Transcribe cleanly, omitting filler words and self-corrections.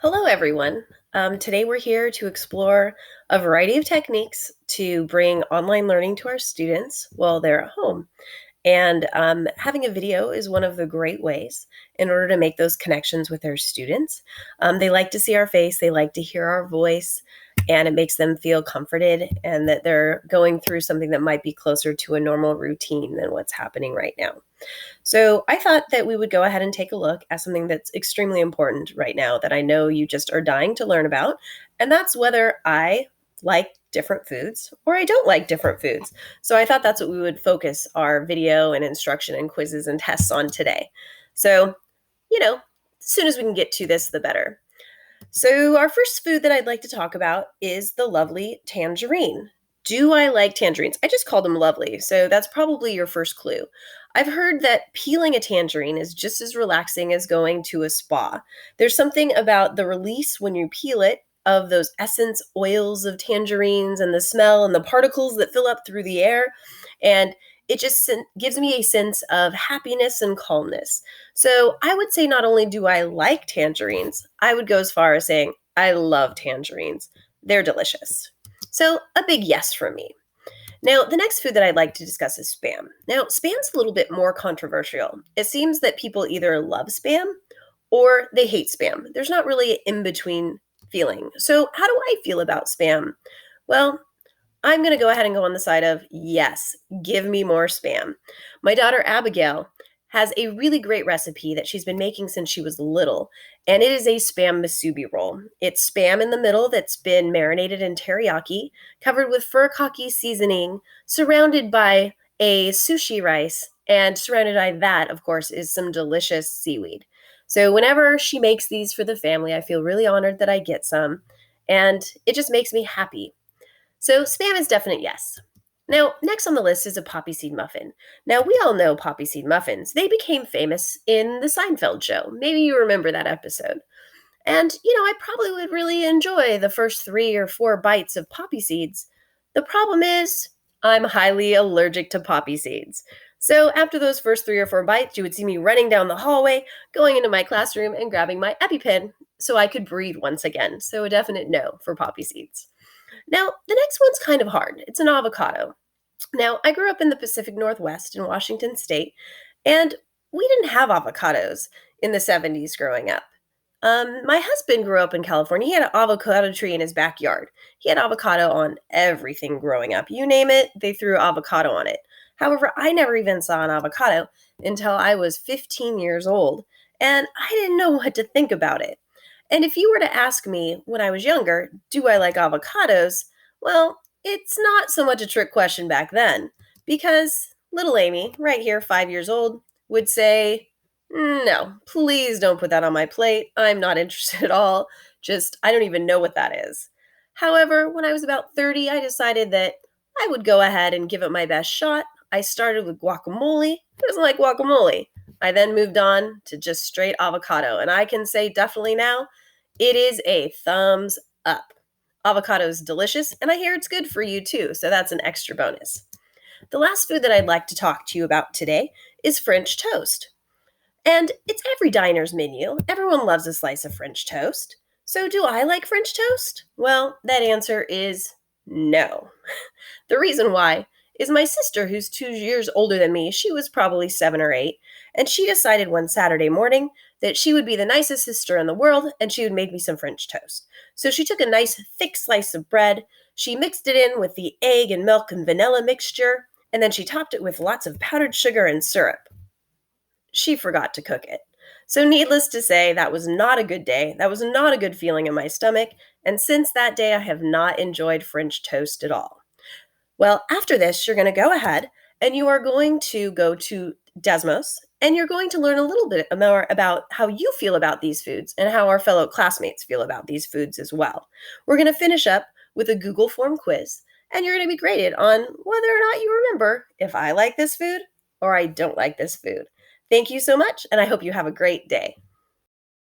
Hello, everyone. Today we're here to explore a variety of techniques to bring online learning to our students while they're at home. And having a video is one of the great ways in order to make those connections with our students. They like to see our face, they like to hear our voice, and it makes them feel comforted and that they're going through something that might be closer to a normal routine than what's happening right now. So I thought that we would go ahead and take a look at something that's extremely important right now that I know you just are dying to learn about, and that's whether I like different foods or I don't like different foods. So I thought that's what we would focus our video and instruction and quizzes and tests on today. So, as soon as we can get to this, the better. So, our first food that I'd like to talk about is the lovely tangerine. Do I like tangerines? I just called them lovely, so that's probably your first clue. I've heard that peeling a tangerine is just as relaxing as going to a spa. There's something about the release when you peel it of those essence oils of tangerines and the smell and the particles that fill up through the air. And it just gives me a sense of happiness and calmness. So I would say not only do I like tangerines, I would go as far as saying I love tangerines. They're delicious. So a big yes from me. Now, the next food that I'd like to discuss is Spam. Now, Spam's a little bit more controversial. It seems that people either love Spam or they hate Spam. There's not really an in-between feeling. So how do I feel about Spam? Well, I'm going to go ahead and go on the side of yes, give me more Spam. My daughter Abigail has a really great recipe that she's been making since she was little, and it is a Spam musubi roll. It's Spam in the middle that's been marinated in teriyaki, covered with furikake seasoning, surrounded by a sushi rice, and surrounded by that, of course, is some delicious seaweed. So whenever she makes these for the family, I feel really honored that I get some, and it just makes me happy. So Spam is definite yes. Now, next on the list is a poppy seed muffin. Now, we all know poppy seed muffins. They became famous in the Seinfeld show. Maybe you remember that episode. And, I probably would really enjoy the first 3 or 4 bites of poppy seeds. The problem is, I'm highly allergic to poppy seeds. So after those first 3 or 4 bites, you would see me running down the hallway, going into my classroom and grabbing my EpiPen so I could breathe once again. So a definite no for poppy seeds. Now, the next one's kind of hard. It's an avocado. Now, I grew up in the Pacific Northwest in Washington State, and we didn't have avocados in the 70s growing up. My husband grew up in California. He had an avocado tree in his backyard. He had avocado on everything growing up. You name it, they threw avocado on it. However, I never even saw an avocado until I was 15 years old, and I didn't know what to think about it. And if you were to ask me when I was younger, do I like avocados? Well, it's not so much a trick question back then, because little Aimee, right here, 5 years old, would say, no, please don't put that on my plate. I'm not interested at all. I don't even know what that is. However, when I was about 30, I decided that I would go ahead and give it my best shot. I started with guacamole. Who doesn't like guacamole? I then moved on to just straight avocado, and I can say definitely now, it is a thumbs up. Avocado is delicious, and I hear it's good for you too, so that's an extra bonus. The last food that I'd like to talk to you about today is French toast. And it's every diner's menu. Everyone loves a slice of French toast. So do I like French toast? Well, that answer is no. The reason why is my sister, who's 2 years older than me, she was probably 7 or 8, and she decided one Saturday morning that she would be the nicest sister in the world and she would make me some French toast. So she took a nice thick slice of bread, she mixed it in with the egg and milk and vanilla mixture, and then she topped it with lots of powdered sugar and syrup. She forgot to cook it. So, needless to say, that was not a good day. That was not a good feeling in my stomach. And since that day, I have not enjoyed French toast at all. Well, after this, you're going to go ahead and you are going to go to Desmos and you're going to learn a little bit more about how you feel about these foods and how our fellow classmates feel about these foods as well. We're going to finish up with a Google form quiz, and you're going to be graded on whether or not you remember if I like this food or I don't like this food. Thank you so much, and I hope you have a great day.